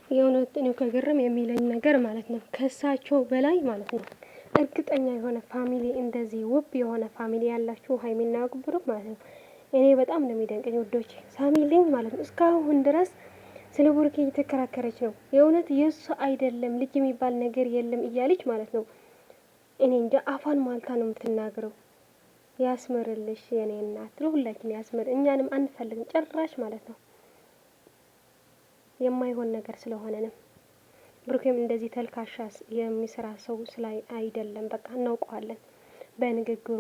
የእውነት ነው ከግርም የሚለኝ ነገር ማለት ነው ከሳቸው በላይ ማለት ነው እርግጠኛ የሆነ ፋሚሊ እንደዚህ ውብ የሆነ ፋሚሊ ያላችሁ ሀይሚና ብሩክ ማለት ነው። እኔ በጣም ነው የሚደንቀኝ ውዶች ሳሚልኝ ማለት ነው። እስካሁን ድረስ ስለ ብሩክ እየተከራከረች ነው። የእውነት የእሱ አይደለም ልጅ የሚባል ነገር የለም እያለች ማለት ነው። እኔ እንጃ አፏን ማልታ ነው የምትናገረው። ያስመርልሽ የኔ እናት፣ ለሁላችን ያስመር። እኛንም አንፈልግም ጭራሽ ማለት ነው። የማይሆን ነገር ስለሆነ ነው። ብሩክም እንደዚህ ተልካሻ የሚሰራ ሰው ስላይ አይደለም። በቃ እናውቀዋለን። በንግግሩ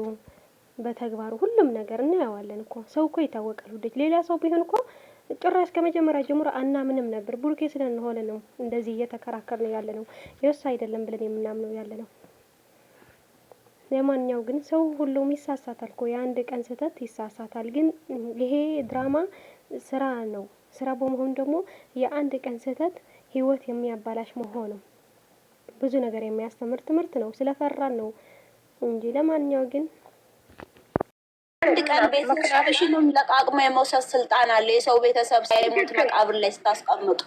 በተግባሩ ሁሉም ነገር እናየዋለን እኮ። ሰው እኮ ይታወቃል ውዴት። ሌላ ሰው ቢሆን እኮ ጭራሽ ከመጀመሪያ ጀምሮ አናምንም ነበር። ብሩኬ ስለሆነ ነው እንደዚህ እየተከራከርን ያለ ነው። የእሱ አይደለም ብለን የምናምነው ያለ ነው። ለማንኛው ግን ሰው ሁሉም ይሳሳታል እኮ የአንድ ቀን ስህተት ይሳሳታል። ግን ይሄ ድራማ ስራ ነው። ስራ በመሆኑ ደግሞ የአንድ ቀን ስህተት ህይወት የሚያባላሽ መሆኑ ብዙ ነገር የሚያስተምር ትምህርት ነው። ስለፈራን ነው እንጂ ለማንኛው ግን አንድ ቀን ቤተሰብሽንም ለቃቅሞ የመውሰድ ስልጣን አለ። የሰው ቤተሰብ ሳይሞት መቃብር ላይ ስታስቀምጡ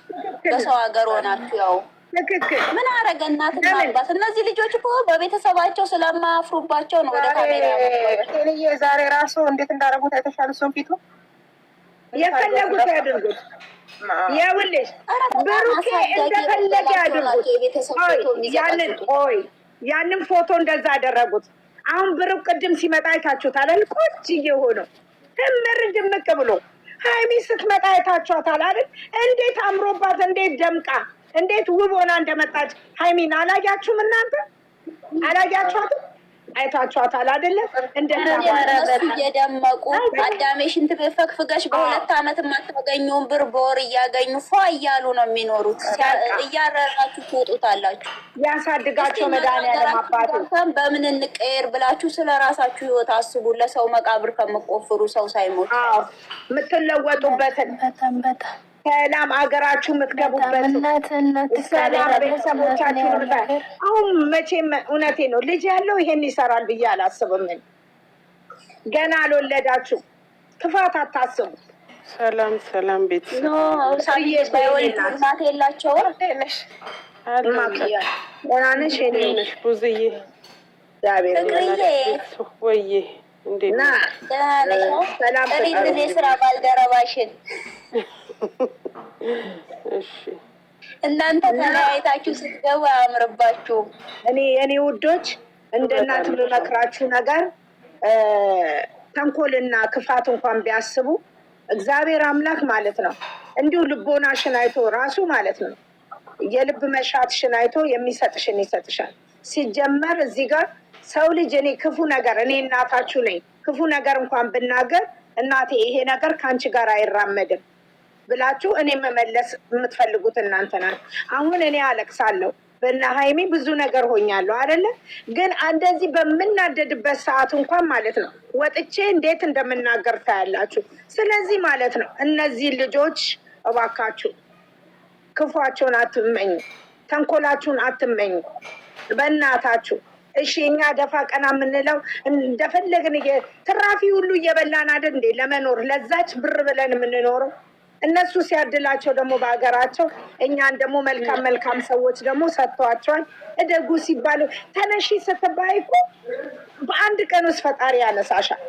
በሰው ሀገር ሆናችሁ ያው ምን አረገ እናትና አባት። እነዚህ ልጆች እኮ በቤተሰባቸው ስለማያፍሩባቸው ነው ወደ ካሜራ ያመጡት። ዛሬ ራሱ እንዴት እንዳደረጉት አይተሻል? እሱን ፊቱ የፈለጉት ያድርጉት። ይኸውልሽ ብሩኬ እንደፈለገ ያድርጉት። ያንን ፎቶ እንደዛ አደረጉት። አሁን ብሩክ ቅድም ሲመጣ አይታችሁታል አይደል? ቆንጆ ሆኖ ትምር ድምቅ ብሎ ሀይሚ ስትመጣ አይታችኋታል አይደል? እንዴት አምሮባት፣ እንዴት ደምቃ፣ እንዴት ውብ ሆና እንደመጣች ሀይሚን አላያችሁም? እናንተ አላያችኋትም? አይታችኋታል አይደለ? እንደነሱ እየደመቁ አዳሜ ሽንት ቤት ፈግፍገሽ በ2 ዓመት የማታገኘውን ብር በወር እያገኙ ፏ እያሉ ነው የሚኖሩት። እያረራችሁ ትወጡታላችሁ። ያሳድጋቸው መድኃኒዓለም አባቱ። በምን እንቀየር ብላችሁ ስለ ራሳችሁ ህይወት አስቡ። ለሰው መቃብር ከምቆፍሩ ሰው ሳይሞት የምትለወጡበትን ሰላም አገራችሁ የምትገቡበት ሰላም ቤተሰቦቻችሁ። አሁን መቼም እውነቴ ነው ልጅ ያለው ይሄን ይሰራል ብዬ አላስብም። ገና አልወለዳችሁ ክፋት አታስቡ። ሰላም ሰላም ቤተሰብ እናት የላቸውም። ደህና ነሽ? ነሽ ብዙዬ ወዬ እንዴት ነሽ? ስራ ባልደረባሽን እሺ እናንተ ተለያይታችሁ ስትገቡ አያምርባችሁም። እኔ ውዶች እንደ እናት የምመክራችሁ ነገር ተንኮልና ክፋት እንኳን ቢያስቡ እግዚአብሔር አምላክ ማለት ነው እንዲሁ ልቦናሽን አይቶ ራሱ ማለት ነው የልብ መሻትሽን አይቶ የሚሰጥሽን ይሰጥሻል። ሲጀመር እዚህ ጋር ሰው ልጅ እኔ ክፉ ነገር እኔ እናታችሁ ነኝ ክፉ ነገር እንኳን ብናገር እናቴ ይሄ ነገር ከአንቺ ጋር አይራመድም ብላችሁ እኔ መመለስ የምትፈልጉት እናንተ ናችሁ። አሁን እኔ አለቅሳለሁ በእነ ሀይሚ ብዙ ነገር ሆኛለሁ አይደለ? ግን እንደዚህ በምናደድበት ሰዓት እንኳን ማለት ነው ወጥቼ እንዴት እንደምናገር ታያላችሁ። ስለዚህ ማለት ነው እነዚህ ልጆች እባካችሁ ክፏቸውን አትመኙ፣ ተንኮላችሁን አትመኙ በእናታችሁ። እሺ እኛ ደፋ ቀና የምንለው እንደፈለግን ትራፊ ሁሉ እየበላን አይደል እንዴ ለመኖር ለዛች ብር ብለን የምንኖረው። እነሱ ሲያድላቸው ደግሞ በሀገራቸው እኛን ደግሞ መልካም ሰዎች ደግሞ ሰጥቷቸዋል። እደጉ ሲባሉ ተነሺ ስትባይ እኮ በአንድ ቀን ውስጥ ፈጣሪ ያነሳሻል።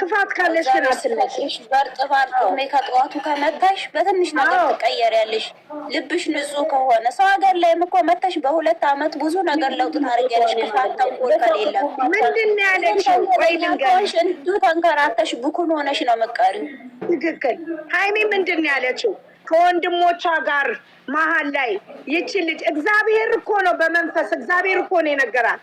ክፋት ካለሽ ግን አትነሺ። በርጥፋት ከጠዋቱ ከመታሽ በትንሽ ነገር ትቀየሪያለሽ። ልብሽ ንጹህ ከሆነ ሰው ሀገር ላይም እኮ መታሽ በ2 ዓመት ብዙ ነገር ለውጥ ታደርጊያለሽ። ክፋት ተንኮል ከሌለ ምንድን ነው ያለችው? ወይ ልንገርሽ እንዲሁ ተንከራተሽ ብኩን ሆነሽ ነው መቀሪው። ትክክል። ሀይሚ ምንድን ነው ያለችው? ከወንድሞቿ ጋር መሀል ላይ ይቺ ልጅ እግዚአብሔር እኮ ነው በመንፈስ እግዚአብሔር እኮ ነው የነገራት።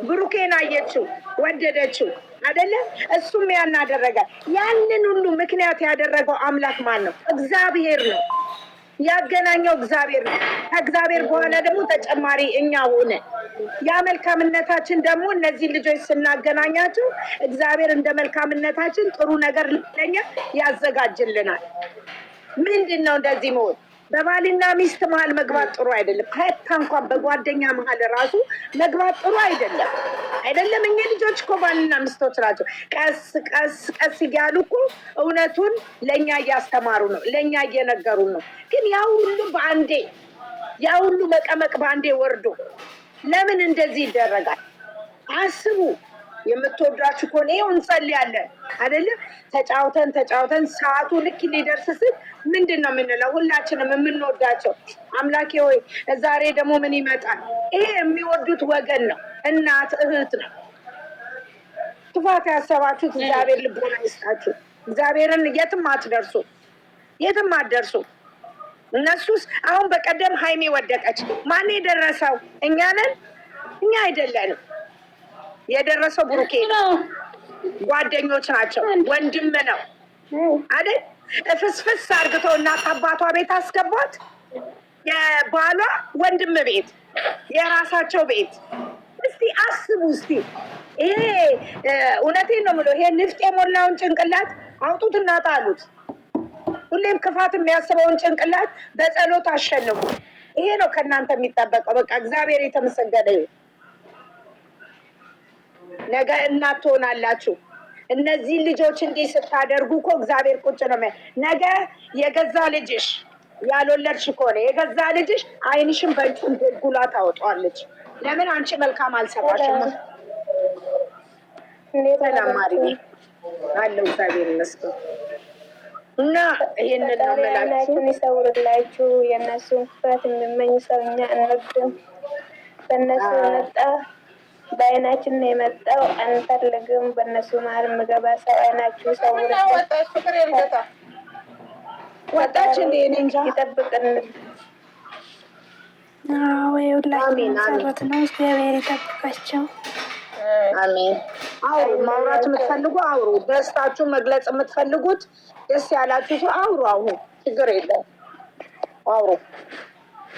ብሩኬን አየችው፣ ወደደችው አይደለ? እሱም ያን አደረገ። ያንን ሁሉ ምክንያት ያደረገው አምላክ ማን ነው? እግዚአብሔር ነው ያገናኘው። እግዚአብሔር ነው። ከእግዚአብሔር በኋላ ደግሞ ተጨማሪ እኛ ሆነ። ያ መልካምነታችን ደግሞ እነዚህ ልጆች ስናገናኛቸው እግዚአብሔር እንደ መልካምነታችን ጥሩ ነገር ለኛ ያዘጋጅልናል። ምንድን ነው እንደዚህ መሆን? በባልና ሚስት መሀል መግባት ጥሩ አይደለም። ሀታ እንኳን በጓደኛ መሀል ራሱ መግባት ጥሩ አይደለም። አይደለም እኛ ልጆች እኮ ባልና ሚስቶች ናቸው። ቀስ ቀስ ቀስ እያሉ እኮ እውነቱን ለእኛ እያስተማሩ ነው፣ ለእኛ እየነገሩን ነው። ግን ያ ሁሉ በአንዴ ያ ሁሉ መቀመቅ በአንዴ ወርዶ ለምን እንደዚህ ይደረጋል? አስቡ። የምትወዷችሁ ከሆነ ይኸው እንጸልያለን አይደለም? ተጫውተን ሰዓቱ ልክ ሊደርስ ስል ምንድን ነው የምንለው? ሁላችንም የምንወዳቸው አምላኬ ሆይ ዛሬ ደግሞ ምን ይመጣል? ይሄ የሚወዱት ወገን ነው፣ እናት እህት ነው። ክፋት ያሰባችሁት እግዚአብሔር ልቦና ይስጣችሁ። እግዚአብሔርን የትም አትደርሱ፣ የትም አትደርሱ። እነሱስ አሁን በቀደም ሀይሜ ወደቀች። ማን የደረሰው? እኛ ነን? እኛ አይደለንም። የደረሰው ብሩኬ ነው። ጓደኞች ናቸው። ወንድም ነው አይደል? ፍስፍስ አርግተው እናት አባቷ ቤት አስገቧት። የባሏ ወንድም ቤት፣ የራሳቸው ቤት። እስቲ አስቡ። እስቲ ይሄ እውነቴን ነው የምለው፣ ይሄ ንፍጥ የሞላውን ጭንቅላት አውጡትና ጣሉት። ሁሌም ክፋት የሚያስበውን ጭንቅላት በጸሎት አሸንፉ። ይሄ ነው ከእናንተ የሚጠበቀው። በቃ እግዚአብሔር የተመሰገነ ይሁን። ነገ እናት ትሆናላችሁ። እነዚህ ልጆች እንዲህ ስታደርጉ እኮ እግዚአብሔር ቁጭ ነው። ነገ የገዛ ልጅሽ ያልወለድሽ ከሆነ የገዛ ልጅሽ ዓይንሽን በእንጩን ጉላ ታወጣዋለች። ለምን? አንቺ መልካም አልሰራሽም። ሰላም ማሪ አለው። እግዚአብሔር ይመስገን። እና ይሄንን ነው የምላችሁ። ይሰውርላችሁ። የእነሱን ክፋት የሚመኝ ሰው እኛ አንወድም። በእነሱ መጣ በአይናችን ነው የመጣው። አንፈልግም። በእነሱ መሀል የምገባ ሰው አይናችሁ ይሰውርልን። ወጣች እንደ እኔ እንጃ ይጠብቅን። ሁላችንም ጸሎት ነው። እግዚአብሔር ይጠብቃቸው። አሜን። አውሩ። ማውራት የምትፈልጉ አውሩ። ደስታችሁ መግለጽ የምትፈልጉት ደስ ያላችሁ ሰው አውሩ። አሁን ችግር የለም አውሩ።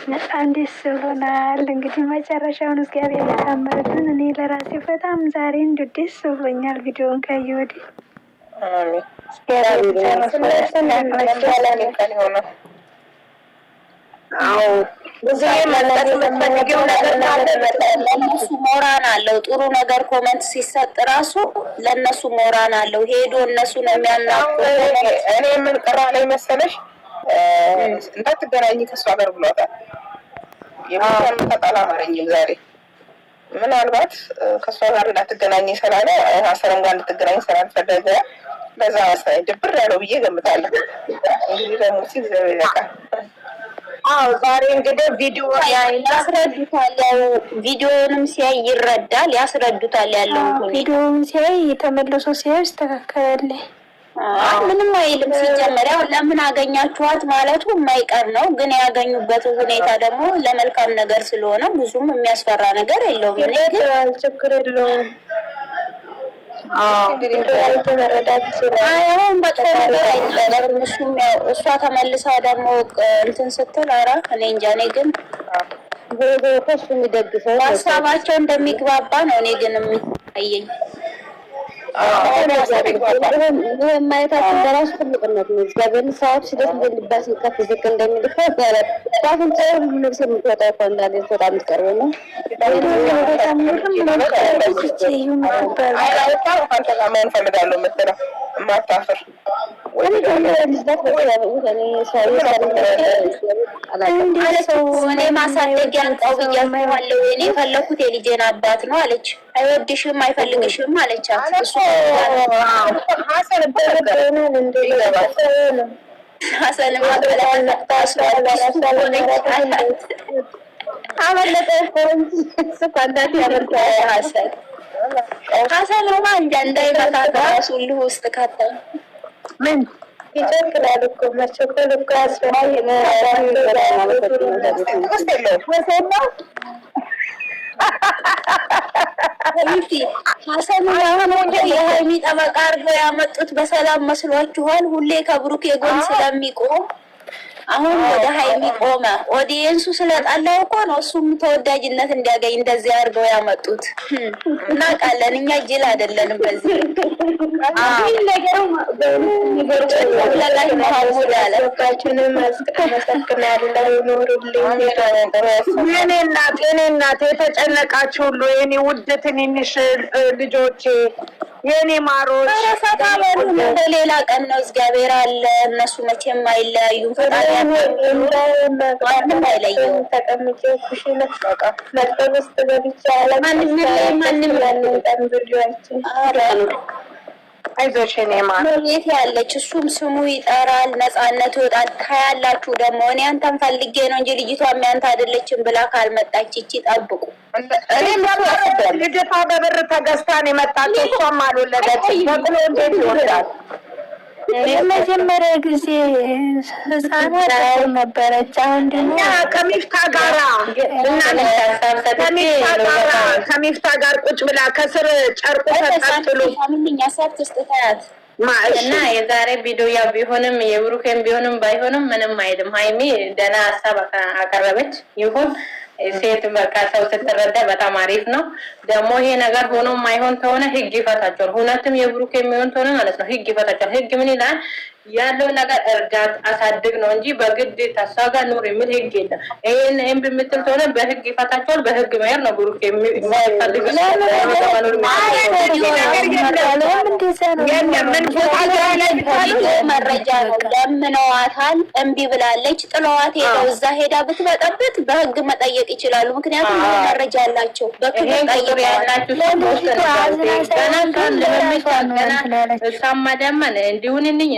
በጣም ደስ ብሎናል። እንግዲህ መጨረሻውን እግዚአብሔር ያሳምርልን። እኔ ለራሴ በጣም ዛሬ እንደ ደስ ብሎኛል ቪዲዮውን ካየሁ ወዲህ። ለእነሱ ሞራን አለው። ጥሩ ነገር ኮመንት ሲሰጥ ራሱ ለእነሱ ሞራን አለው። ሄዶ እነሱ ነው የሚያናቁ። እኔ ምን ቅራ ላይ መሰለሽ እንዳትገናኝ ከእሷ ጋር ብሏታል። የምታጣላ አማረኝም ዛሬ ምናልባት ከእሷ ጋር እንዳትገናኝ ስላለ ሀሰንም ጋር እንድትገናኝ ስላልፈለገ በዛ መሰለኝ ድብር ያለው ብዬ ገምታለሁ። እንግዲህ ደግሞ እግዚአብሔር ያውቃል። አዎ ዛሬ እንግዲህ ቪዲዮ ያስረዱታል። ያው ቪዲዮንም ሲያይ ይረዳል፣ ያስረዱታል ያለው ቪዲዮውን ሲያይ ተመልሶ ሲያይ ይስተካከላል። ምንም አይልም። ሲጀመር ያው ለምን አገኛችኋት ማለቱ የማይቀር ነው። ግን ያገኙበት ሁኔታ ደግሞ ለመልካም ነገር ስለሆነ ብዙም የሚያስፈራ ነገር የለውም። እኔ ግን ችግር የለውም። አሁን መጥፎ ነገር አይደለም። እሱም ያው እሷ ተመልሳ ደግሞ እንትን ስትል ኧረ እኔ እንጃ። እኔ ግን ከሱ የሚደግፈው ሀሳባቸው እንደሚግባባ ነው። እኔ ግን የሚታየኝ ማየታችን በራሱ ትልቅነት ነው። እግዚአብሔር ሰዎች ሲደስ እንደልባስ ከፍ ዝቅ እንደሚልከ በአፍንጫ ሁሉ ነፍስ የምትወጣው እኮ እንዳለ ተወጣ የምትቀርበው ነው። ፈልጋለሁ የምትለው የማታፍር እኔ ማሳደግ ያንጣው ብያለሁ። እኔ የፈለኩት የልጄን አባት ነው አለች። አይወድሽም አይፈልግሽም አለቻት። ሀሰንም ሀሰንማ እንጃ እንዳይመታት ራሱ ሁሉ ውስጥ ከተል ምን ይቸግራል እኮ መቸኮል እኮ ያስፈልጋል። ሀሰን የሀይሚ ጠበቃ አድርገው ያመጡት በሰላም መስሏችኋል? ሁሌ ከብሩክ የጎን ስለሚቆም አሁን ወደ ሀይሚ ቆመ። ኦዲየንሱ ስለጣለው እኮ ነው እሱም ተወዳጅነት እንዲያገኝ እንደዚህ አድርገው ያመጡት። እናውቃለን፣ እኛ ጅል አይደለንም። በዚህ ነገሩ ለላይ መሐሙድ አለ የኔ እናት የተጨነቃችሁ ሁሉ የኔ ውድ ትንንሽ ልጆቼ የኔ ማሮች ሌላ ቀን ነው። እግዚአብሔር አለ። እነሱ መቼም አይለያዩም። ፈጣሪ ማንም አይለየውም። ተቀምጬ ኩሽና መጥበብ ውስጥ ገብቼ ማንም አይዞሽ የኔ ማር የት ያለች እሱም ስሙ ይጠራል፣ ነፃነት ይወጣል። ታያላችሁ ደግሞ እኔ አንተን ፈልጌ ነው እንጂ ልጅቷ የሚያንተ አይደለችም ብላ ካልመጣች ይቺ ጠብቁ። ልጅቷ በብር ተገዝታን የመጣችው እሷም አልወለደችም። በቅሎ እንዴት ይወልዳል? የመጀመሪያ ጊዜ ህፃናት ነበረች። አሁን ደግሞ ከሚፍታ ጋራ ከሚፍታ ጋር ቁጭ ብላ ከስር ጨርቁ ተጠቅጥሎ እና የዛሬ ቪዲዮ ያው ቢሆንም የብሩኬን ቢሆንም ባይሆንም ምንም አይልም። ሀይሚ ደህና ሀሳብ አቀረበች። ይሁን ሴት በቃ ሰው ስትረዳ በጣም አሪፍ ነው። ደግሞ ይሄ ነገር ሆኖ ማይሆን ከሆነ ህግ ይፈታቸዋል። እውነትም የብሩክ የሚሆን ከሆነ ማለት ነው ህግ ይፈታቸዋል። ህግ ምን ይላል? ያለው ነገር እርዳት አሳድግ ነው እንጂ በግድ ታሳጋ ኑር የሚል ህግ የለም። ይሄን እምቢ የምትል ከሆነ በህግ ይፈታቸዋል። በህግ መሄድ ነው ብሩክ የሚፈልግ መረጃ ነው። ለምነዋታል፣ እምቢ ብላለች። ጥለዋት ሄደው እዛ ሄዳ ብትበጠብጥ በህግ መጠየቅ ይችላሉ። ምክንያቱም መረጃ አላቸው። በክልል ያላችሁ ገና እሷን ለመምጣት ገና እሷን ማዳመን እንዲሁንልኝ